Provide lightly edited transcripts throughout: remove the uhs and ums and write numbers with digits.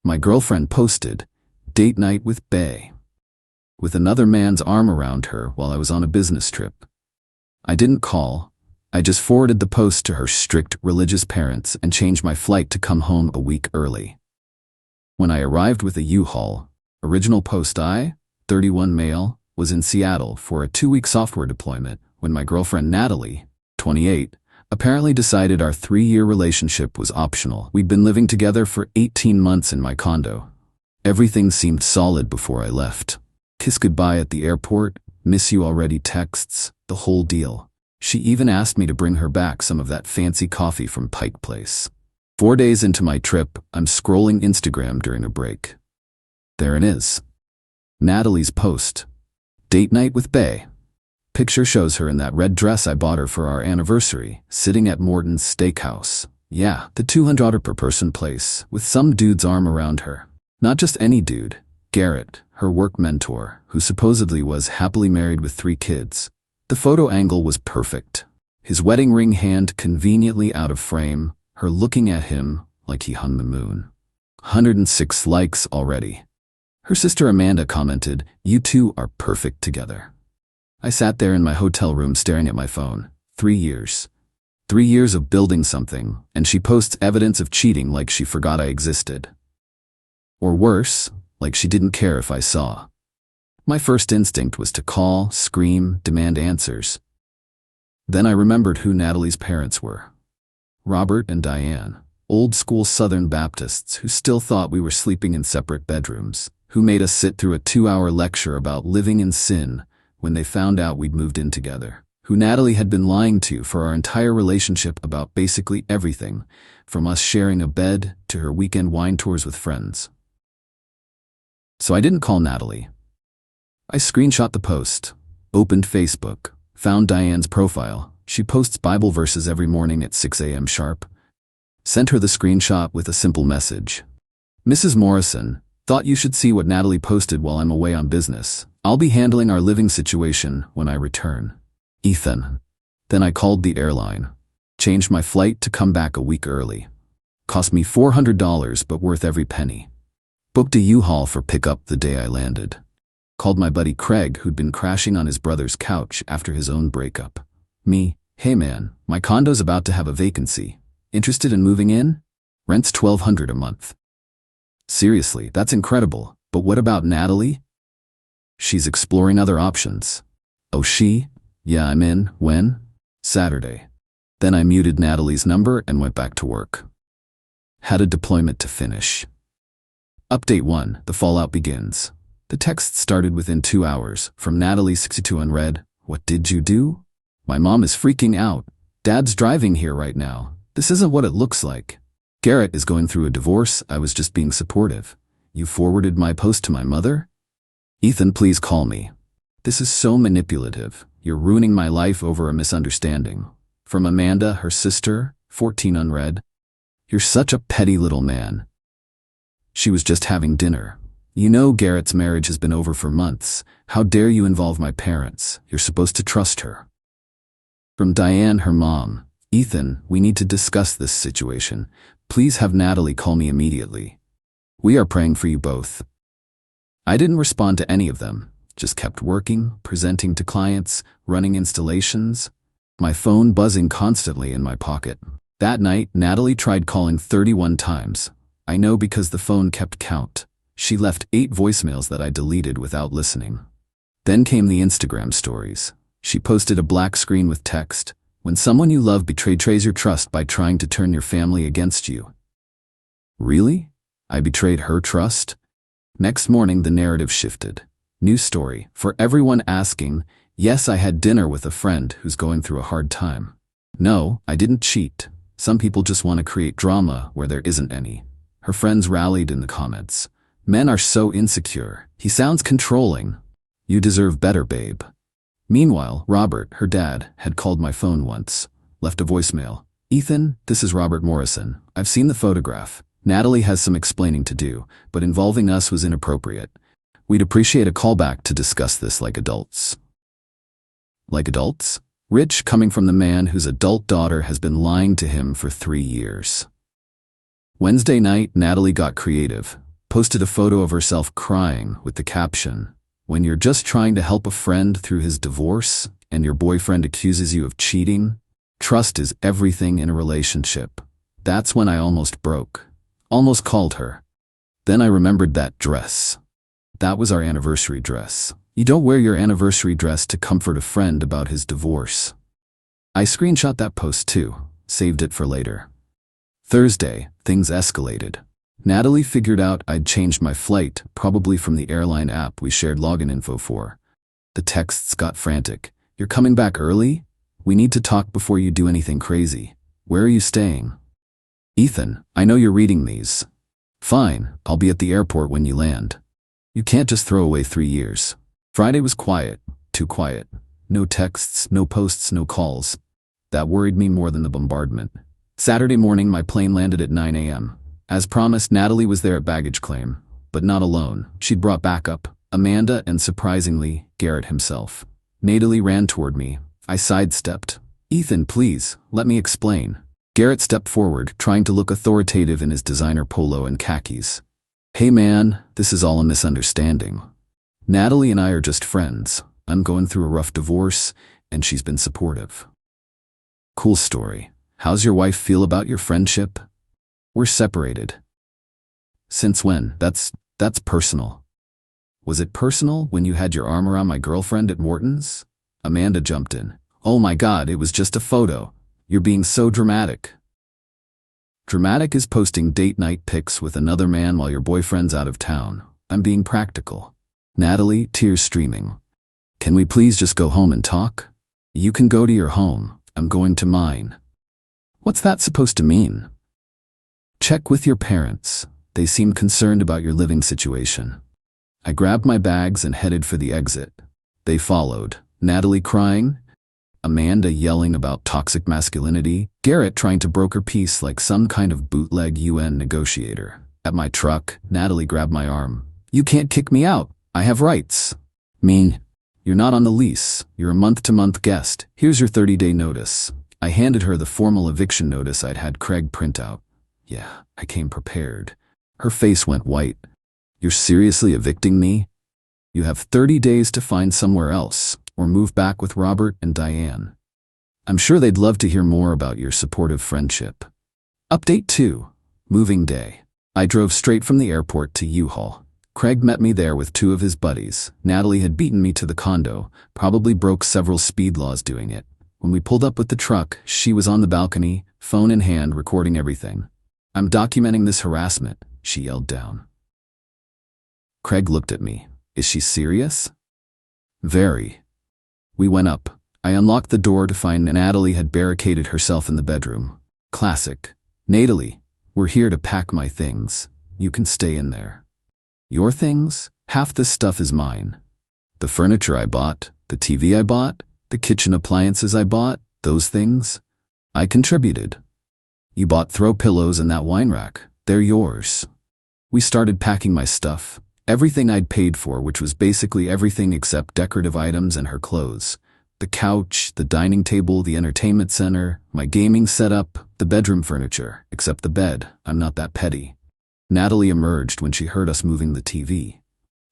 My girlfriend posted, "Date night with Bae," with another man's arm around her while I was on a business trip. I didn't call. I just forwarded the post to her strict religious parents and changed my flight to come home a week early. When I arrived with a U-Haul, original post 31 male, was in Seattle for a 2-week software deployment when my girlfriend Natalie, 28, apparently decided our 3-year relationship was optional. We'd been living together for 18 months in my condo. Everything seemed solid before I left. Kiss goodbye at the airport, miss you already texts, the whole deal. She even asked me to bring her back some of that fancy coffee from Pike Place. 4 days into my trip, I'm scrolling Instagram during a break. There it is. Natalie's post. Date night with Bae. Picture shows her in that red dress I bought her for our anniversary, sitting at Morton's Steakhouse. Yeah, the $200 per person place, with some dude's arm around her. Not just any dude. Garrett, her work mentor, who supposedly was happily married with 3 kids. The photo angle was perfect. His wedding ring hand conveniently out of frame, her looking at him like he hung the moon. 106 likes already. Her sister Amanda commented, "You two are perfect together." I sat there in my hotel room staring at my phone. 3 years. 3 years of building something, and she posts evidence of cheating like she forgot I existed. Or worse, like she didn't care if I saw. My first instinct was to call, scream, demand answers. Then I remembered who Natalie's parents were. Robert and Diane, old-school Southern Baptists who still thought we were sleeping in separate bedrooms, who made us sit through a 2-hour lecture about living in sin when they found out we'd moved in together, who Natalie had been lying to for our entire relationship about basically everything, from us sharing a bed to her weekend wine tours with friends. So I didn't call Natalie. I screenshot the post, opened Facebook, found Diane's profile. She posts Bible verses every morning at 6 a.m. sharp. Sent her the screenshot with a simple message. "Mrs. Morrison, thought you should see what Natalie posted while I'm away on business. I'll be handling our living situation when I return. Ethan." Then I called the airline. Changed my flight to come back a week early. Cost me $400 but worth every penny. Booked a U-Haul for pickup the day I landed. Called my buddy Craig who'd been crashing on his brother's couch after his own breakup. Me, "Hey man, my condo's about to have a vacancy. Interested in moving in? Rent's $1,200 a month." Seriously, that's incredible, but what about Natalie? She's exploring other options. Oh, she? Yeah, I'm in. When? Saturday. Then I muted Natalie's number and went back to work. Had a deployment to finish. Update 1, the fallout begins. The text started within 2 hours, from Natalie 62 unread. "What did you do? My mom is freaking out. Dad's driving here right now. This isn't what it looks like. Garrett is going through a divorce. I was just being supportive. You forwarded my post to my mother? Ethan, please call me. This is so manipulative. You're ruining my life over a misunderstanding." From Amanda, her sister, 14 unread. "You're such a petty little man. She was just having dinner. You know Garrett's marriage has been over for months. How dare you involve my parents? You're supposed to trust her." From Diane, her mom. "Ethan, we need to discuss this situation. Please have Natalie call me immediately. We are praying for you both." I didn't respond to any of them, just kept working, presenting to clients, running installations, my phone buzzing constantly in my pocket. That night, Natalie tried calling 31 times. I know because the phone kept count. She left 8 voicemails that I deleted without listening. Then came the Instagram stories. She posted a black screen with text, "When someone you love betrays your trust by trying to turn your family against you." Really? I betrayed her trust? Next morning, the narrative shifted. New story, for everyone asking, yes, I had dinner with a friend who's going through a hard time. No, I didn't cheat. Some people just want to create drama where there isn't any. Her friends rallied in the comments. "Men are so insecure. He sounds controlling. You deserve better, babe." Meanwhile, Robert, her dad, had called my phone once, left a voicemail. "Ethan, this is Robert Morrison. I've seen the photograph. Natalie has some explaining to do, but involving us was inappropriate. We'd appreciate a callback to discuss this like adults." Like adults? Rich, coming from the man whose adult daughter has been lying to him for 3 years. Wednesday night, Natalie got creative. Posted a photo of herself crying with the caption, "When you're just trying to help a friend through his divorce and your boyfriend accuses you of cheating, trust is everything in a relationship." That's when I almost broke. Almost called her. Then I remembered that dress. That was our anniversary dress. You don't wear your anniversary dress to comfort a friend about his divorce. I screenshot that post too, saved it for later. Thursday, things escalated. Natalie figured out I'd changed my flight, probably from the airline app we shared login info for. The texts got frantic. "You're coming back early? We need to talk before you do anything crazy. Where are you staying?" "Ethan, I know you're reading these." "Fine, I'll be at the airport when you land." You can't just throw away 3 years. Friday was quiet, too quiet. No texts, no posts, no calls. That worried me more than the bombardment. Saturday morning, my plane landed at 9 a.m. As promised, Natalie was there at baggage claim, but not alone. She'd brought backup, Amanda and, surprisingly, Garrett himself. Natalie ran toward me. I sidestepped. "Ethan, please, let me explain." Garrett stepped forward, trying to look authoritative in his designer polo and khakis. "Hey man, this is all a misunderstanding. Natalie and I are just friends. I'm going through a rough divorce, and she's been supportive." "Cool story. How's your wife feel about your friendship?" "We're separated." "Since when? That's personal." "Was it personal when you had your arm around my girlfriend at Morton's?" Amanda jumped in. "Oh my God, it was just a photo. You're being so dramatic." Dramatic is posting date night pics with another man while your boyfriend's out of town. I'm being practical. Natalie, tears streaming. "Can we please just go home and talk?" "You can go to your home. I'm going to mine." "What's that supposed to mean?" "Check with your parents. They seem concerned about your living situation." I grabbed my bags and headed for the exit. They followed. Natalie crying, Amanda yelling about toxic masculinity, Garrett trying to broker peace like some kind of bootleg UN negotiator. At my truck, Natalie grabbed my arm. "You can't kick me out. I have rights." "Mean? You're not on the lease. You're a month-to-month guest. Here's your 30-day notice." I handed her the formal eviction notice I'd had Craig print out. Yeah, I came prepared. Her face went white. "You're seriously evicting me? You have 30 days to find somewhere else, or move back with Robert and Diane. I'm sure they'd love to hear more about your supportive friendship." Update 2. Moving day. I drove straight from the airport to U-Haul. Craig met me there with 2 of his buddies. Natalie had beaten me to the condo, probably broke several speed laws doing it. When we pulled up with the truck, she was on the balcony, phone in hand, recording everything. "I'm documenting this harassment," she yelled down. Craig looked at me. "Is she serious?" "Very." We went up. I unlocked the door to find Natalie had barricaded herself in the bedroom. Classic. "Natalie, we're here to pack my things. You can stay in there." "Your things? Half this stuff is mine. The furniture I bought, the TV I bought, the kitchen appliances I bought, those things? I contributed. You bought throw pillows and that wine rack. They're yours." We started packing my stuff. Everything I'd paid for, which was basically everything except decorative items and her clothes. The couch, the dining table, the entertainment center, my gaming setup, the bedroom furniture, except the bed. I'm not that petty. Natalie emerged when she heard us moving the TV.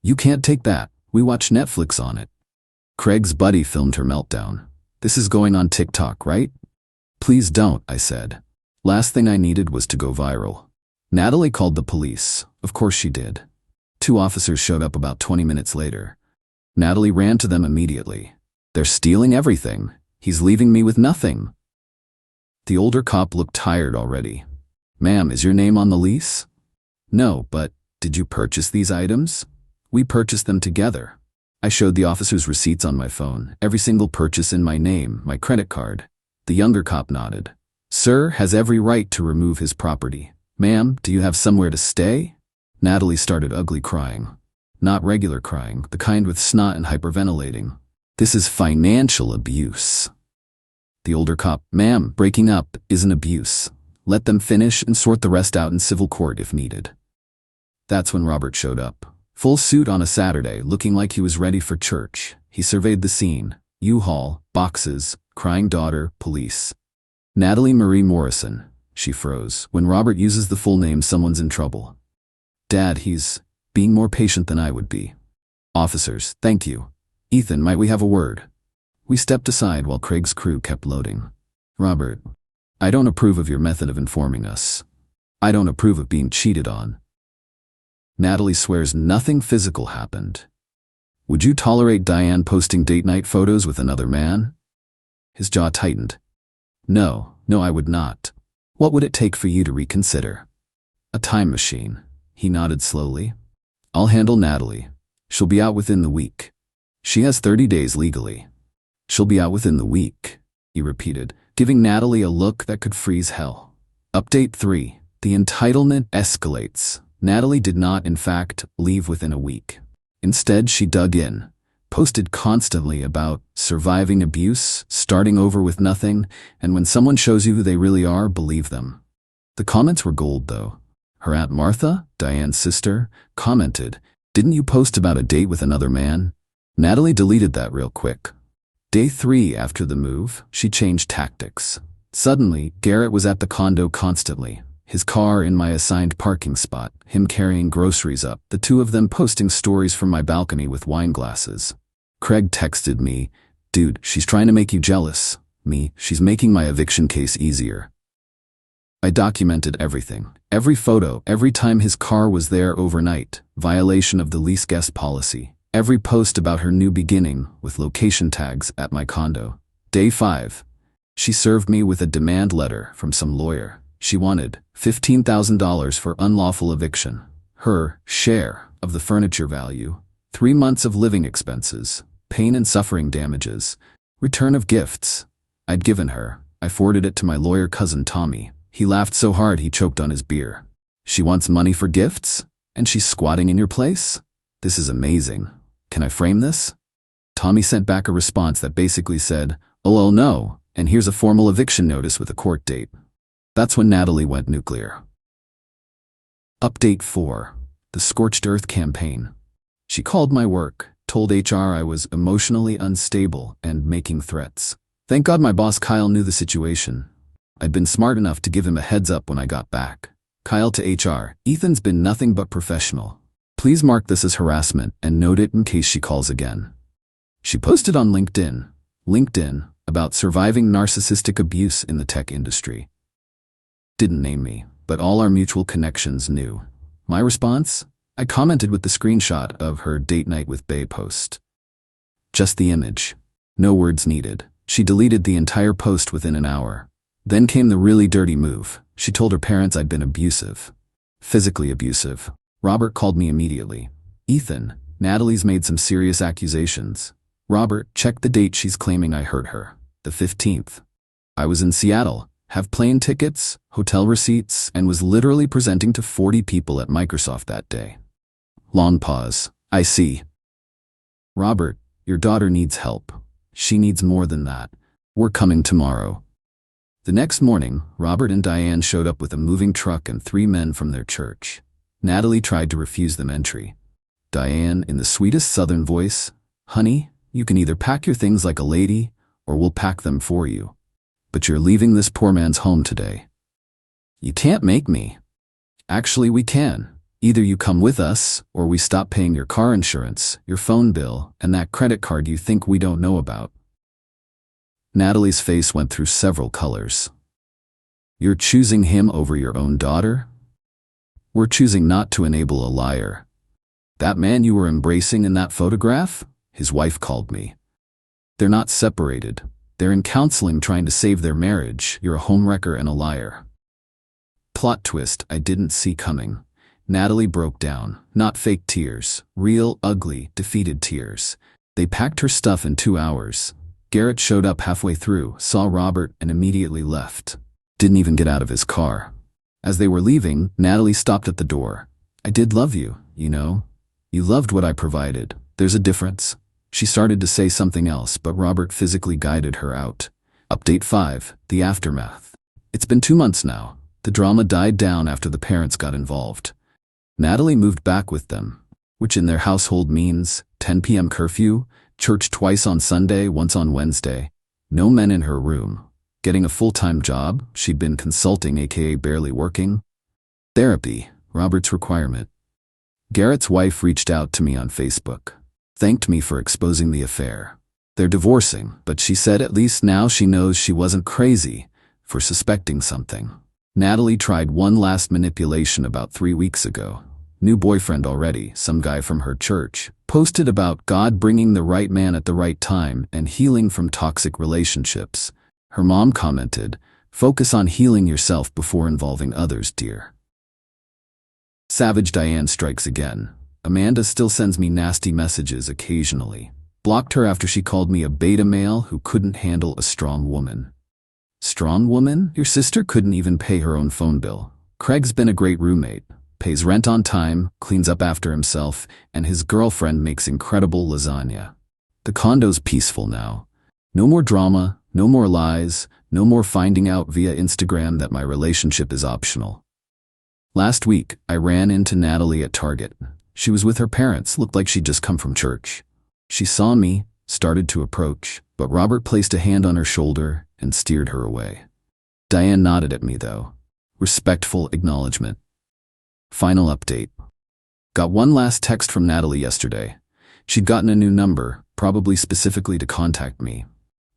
"You can't take that. We watch Netflix on it." Craig's buddy filmed her meltdown. "This is going on TikTok, right?" "Please don't," I said. Last thing I needed was to go viral. Natalie called the police. Of course she did. 2 officers showed up about 20 minutes later. Natalie ran to them immediately. "They're stealing everything. He's leaving me with nothing." The older cop looked tired already. "Ma'am, is your name on the lease?" "No, but did you purchase these items?" "We purchased them together." I showed the officers receipts on my phone, every single purchase in my name, my credit card. The younger cop nodded. "Sir has every right to remove his property. Ma'am, do you have somewhere to stay?" Natalie started ugly crying. Not regular crying, the kind with snot and hyperventilating. "This is financial abuse." The older cop, "Ma'am, breaking up isn't abuse. Let them finish and sort the rest out in civil court if needed." That's when Robert showed up. Full suit on a Saturday, looking like he was ready for church. He surveyed the scene. U-Haul, boxes, crying daughter, police. "Natalie Marie Morrison." She froze. When Robert uses the full name, someone's in trouble. Dad, he's being more patient than I would be. Officers, thank you. Ethan, might we have a word? We stepped aside while Craig's crew kept loading. Robert, I don't approve of your method of informing us. I don't approve of being cheated on. Natalie swears nothing physical happened. Would you tolerate Diane posting date night photos with another man? His jaw tightened. No, I would not. What would it take for you to reconsider? A time machine. He nodded slowly. I'll handle Natalie. She'll be out within the week. She has 30 days legally. She'll be out within the week, he repeated, giving Natalie a look that could freeze hell. Update 3. The entitlement escalates. Natalie did not, in fact, leave within a week. Instead, she dug in, posted constantly about surviving abuse, starting over with nothing, and when someone shows you who they really are, believe them. The comments were gold, though. Her Aunt Martha, Diane's sister, commented, "Didn't you post about a date with another man?" Natalie deleted that real quick. Day 3 after the move, she changed tactics. Suddenly, Garrett was at the condo constantly. His car in my assigned parking spot, him carrying groceries up, the two of them posting stories from my balcony with wine glasses. Craig texted me, "Dude, she's trying to make you jealous." Me, "She's making my eviction case easier." I documented everything. Every photo, every time his car was there overnight, violation of the lease guest policy. Every post about her new beginning, with location tags at my condo. Day 5. She served me with a demand letter from some lawyer. She wanted $15,000 for unlawful eviction, her share of the furniture value, 3 months of living expenses, pain and suffering damages, return of gifts I'd given her. I forwarded it to my lawyer cousin Tommy. He laughed so hard he choked on his beer. She wants money for gifts? And she's squatting in your place? This is amazing. Can I frame this? Tommy sent back a response that basically said, "Oh no, and here's a formal eviction notice with a court date." That's when Natalie went nuclear. Update 4. The Scorched Earth Campaign. She called my work, told HR I was emotionally unstable and making threats. Thank God my boss Kyle knew the situation. I'd been smart enough to give him a heads up when I got back. Kyle to HR, "Ethan's been nothing but professional. Please mark this as harassment and note it in case she calls again." She posted on LinkedIn about surviving narcissistic abuse in the tech industry. Didn't name me, but all our mutual connections knew. My response? I commented with the screenshot of her date night with Bae post. Just the image. No words needed. She deleted the entire post within an hour. Then came the really dirty move. She told her parents I'd been abusive. Physically abusive. Robert called me immediately. "Ethan, Natalie's made some serious accusations." "Robert, check the date she's claiming I hurt her. The 15th. I was in Seattle, have plane tickets, hotel receipts, and was literally presenting to 40 people at Microsoft that day." Long pause. "I see. Robert, your daughter needs help. She needs more than that. We're coming tomorrow." The next morning, Robert and Diane showed up with a moving truck and 3 men from their church. Natalie tried to refuse them entry. Diane, in the sweetest southern voice, "Honey, you can either pack your things like a lady, or we'll pack them for you. But you're leaving this poor man's home today." "You can't make me." "Actually, we can. Either you come with us, or we stop paying your car insurance, your phone bill, and that credit card you think we don't know about." Natalie's face went through several colors. "You're choosing him over your own daughter? We're choosing not to enable a liar. That man you were embracing in that photograph?" His wife called me. "They're not separated. They're in counseling trying to save their marriage. You're a homewrecker and a liar." Plot twist I didn't see coming. Natalie broke down. Not fake tears. Real, ugly, defeated tears. They packed her stuff in 2 hours. Garrett showed up halfway through, saw Robert, and immediately left. Didn't even get out of his car. As they were leaving, Natalie stopped at the door. "I did love you, you know. You loved what I provided. There's a difference." She started to say something else, but Robert physically guided her out. Update 5. The Aftermath. It's been 2 months now. The drama died down after the parents got involved. Natalie moved back with them, which in their household means 10 p.m. curfew, church twice on Sunday, once on Wednesday, no men in her room, getting a full-time job, she'd been consulting aka barely working, therapy, Robert's requirement, Garrett's wife reached out to me on Facebook, thanked me for exposing the affair. They're divorcing, but she said at least now she knows she wasn't crazy for suspecting something. Natalie tried one last manipulation about 3 weeks ago. New boyfriend already, some guy from her church, posted about God bringing the right man at the right time and healing from toxic relationships. Her mom commented, "Focus on healing yourself before involving others, dear." Savage Diane strikes again. Amanda still sends me nasty messages occasionally. Blocked her after she called me a beta male who couldn't handle a strong woman. Strong woman? Your sister couldn't even pay her own phone bill. Craig's been a great roommate. Pays rent on time, cleans up after himself, and his girlfriend makes incredible lasagna. The condo's peaceful now. No more drama, no more lies, no more finding out via Instagram that my relationship is optional. Last week, I ran into Natalie at Target. She was with her parents, looked like she'd just come from church. She saw me, started to approach, but Robert placed a hand on her shoulder and steered her away. Diane nodded at me though. Respectful acknowledgement. Final update. Got one last text from Natalie yesterday. She'd gotten a new number, probably specifically to contact me.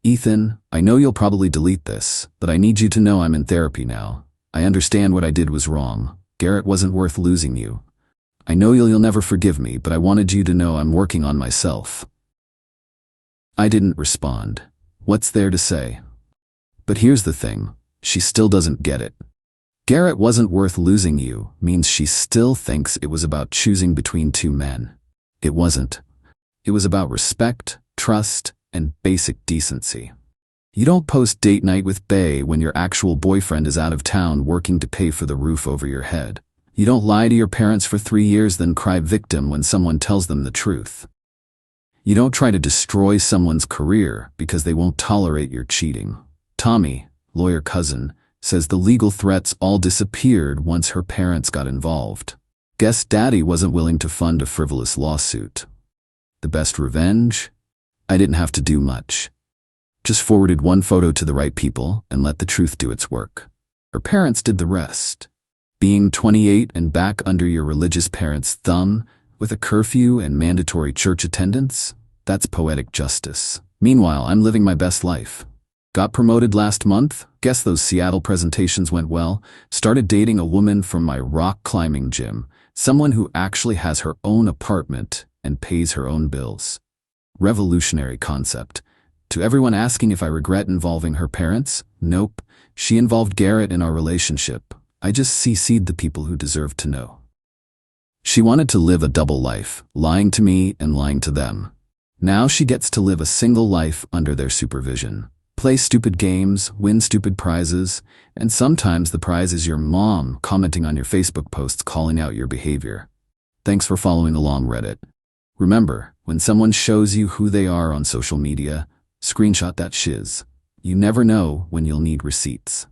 "Ethan, I know you'll probably delete this, but I need you to know I'm in therapy now. I understand what I did was wrong. Garrett wasn't worth losing you. I know you'll never forgive me, but I wanted you to know I'm working on myself." I didn't respond. What's there to say? But here's the thing. She still doesn't get it. Garrett wasn't worth losing you means she still thinks it was about choosing between two men. It wasn't. It was about respect, trust, and basic decency. You don't post date night with bae when your actual boyfriend is out of town working to pay for the roof over your head. You don't lie to your parents for 3 years then cry victim when someone tells them the truth. You don't try to destroy someone's career because they won't tolerate your cheating. Tommy, lawyer cousin, says the legal threats all disappeared once her parents got involved. Guess daddy wasn't willing to fund a frivolous lawsuit. The best revenge? I didn't have to do much. Just forwarded one photo to the right people and let the truth do its work. Her parents did the rest. Being 28 and back under your religious parents' thumb, with a curfew and mandatory church attendance, that's poetic justice. Meanwhile, I'm living my best life. Got promoted last month, guess those Seattle presentations went well, started dating a woman from my rock climbing gym, someone who actually has her own apartment and pays her own bills. Revolutionary concept. To everyone asking if I regret involving her parents, nope, she involved Garrett in our relationship. I just CC'd the people who deserved to know. She wanted to live a double life, lying to me and lying to them. Now she gets to live a single life under their supervision. Play stupid games, win stupid prizes, and sometimes the prize is your mom commenting on your Facebook posts calling out your behavior. Thanks for following along, Reddit. Remember, when someone shows you who they are on social media, screenshot that shiz. You never know when you'll need receipts.